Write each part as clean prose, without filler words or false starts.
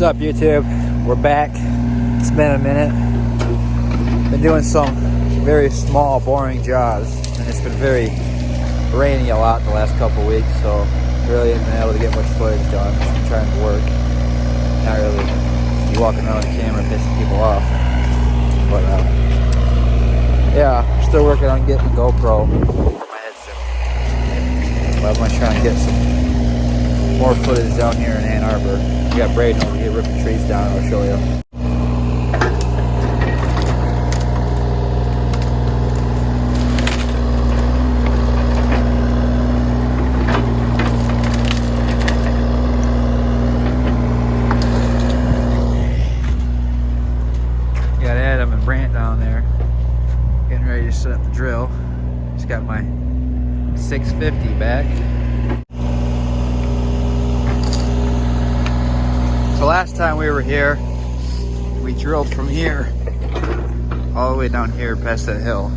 What's up, YouTube? We're back. It's been a minute. Been doing some very small, boring jobs, and it's been very rainy a lot the last couple weeks, so really haven't been able to get much footage done. Just been trying to work. Not really be walking around with the camera pissing people off. But yeah, I'm still working on getting a GoPro for my headset. But I'm gonna try and get some more footage down here in Ann Arbor. We got Braden over here ripping trees down. I'll show you. Got Adam and Brant down there getting ready to set up the drill. Just got my 650 back. So last time we were here, we drilled from here all the way down here past that hill,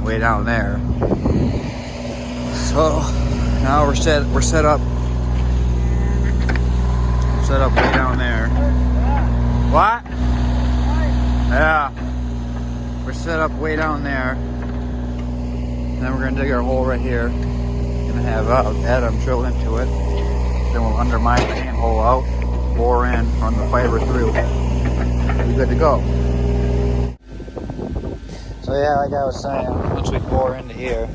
way down there. So now we're set up way down there. What? Yeah, we're set up way down there. And then we're gonna dig our hole right here. Gonna have Adam drill into it. Then we'll undermine the handhole out, bore in, run the fiber through. We're good to go. So yeah, like I was saying, once we bore into here,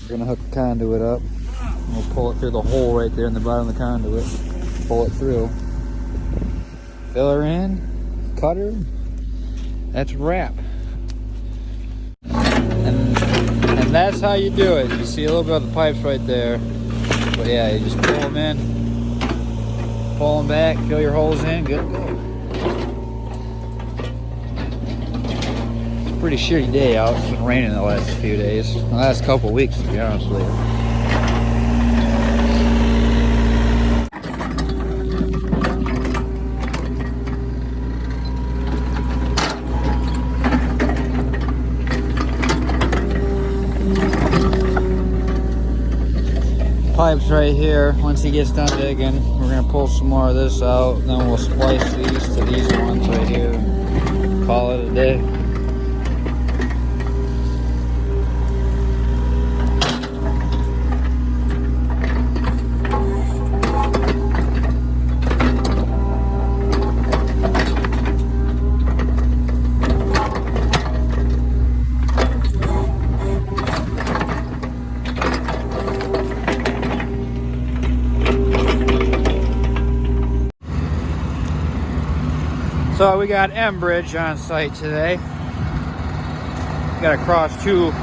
we're gonna hook the conduit up. And we'll pull it through the hole right there in the bottom of the conduit. Pull it through. Fill her in, cut her. That's a wrap. And that's how you do it. You see a little bit of the pipes right there. But yeah, you just pull them in, pull them back, fill your holes in, good to go. It's a pretty shitty day out. It's been raining the last few days. The last couple weeks, to be honest with you. Pipes right here. Once he gets done digging, we're gonna pull some more of this out, and then we'll splice these to these ones right here and call it a day. So we got M-Bridge on site today. We got to cross 2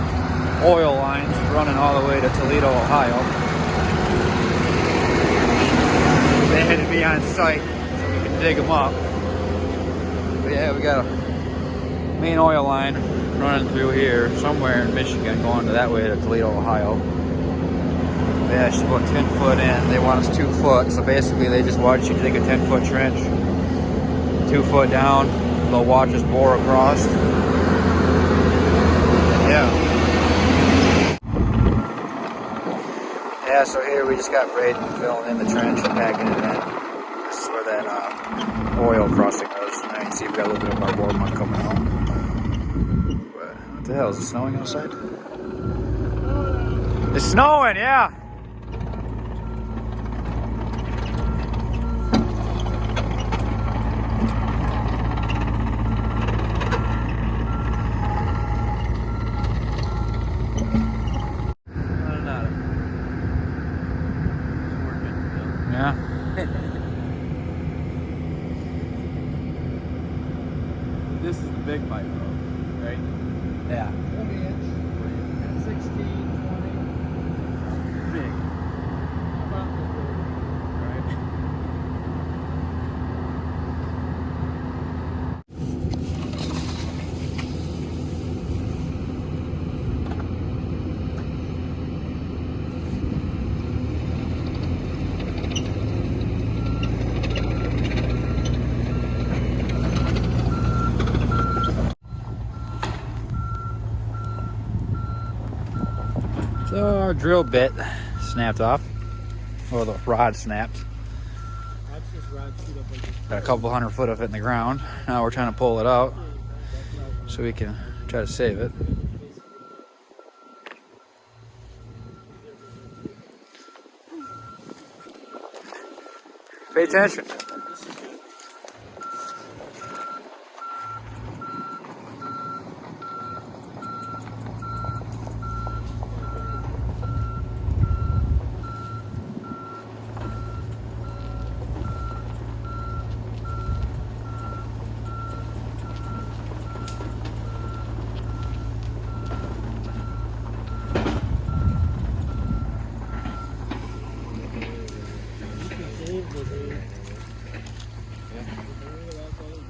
oil lines running all the way to Toledo, Ohio. They had to be on site so we could dig them up. But yeah, we got a main oil line running through here somewhere in Michigan going to that way to Toledo, Ohio. Yeah, it's about 10 foot in. They want us 2 foot, so basically they just want you to dig a 10-foot trench. 2 foot down, they'll watch us bore across. Yeah. Yeah, so here we just got Braden filling in the trench and packing it in. This is where that oil crossing goes. Now you can see we got a little bit of our board mud coming out. But what the hell, is it snowing outside? It's snowing, yeah. Yeah. This is the big pipe, bro, right? Yeah. 20 inch, 16, 20. Big. About the right? So our drill bit snapped off, or the rod snapped. That's just Got a couple 100 foot of it in the ground. Now we're trying to pull it out so we can try to save it. Pay attention.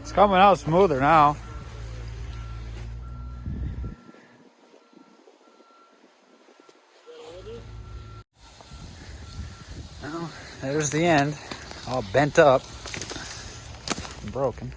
It's coming out smoother now. Well, there's the end, all bent up and broken.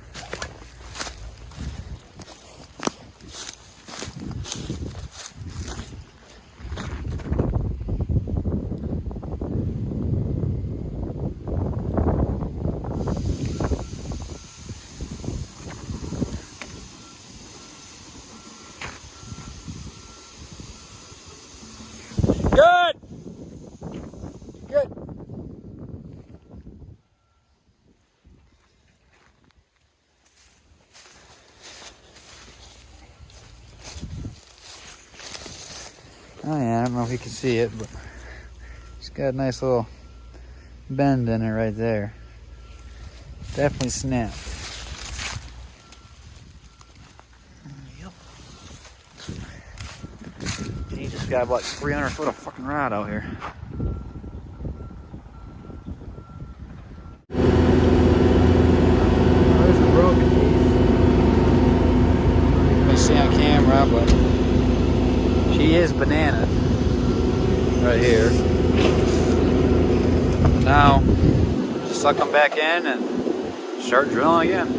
Good. Good. Oh yeah, I don't know if you can see it, but it's got a nice little bend in it right there. Definitely snapped. Yep. You just got about 300 foot of fucking rod out here. There's the broken piece. You may see on camera, but she is banana right here. Now, suck them back in and start drilling again.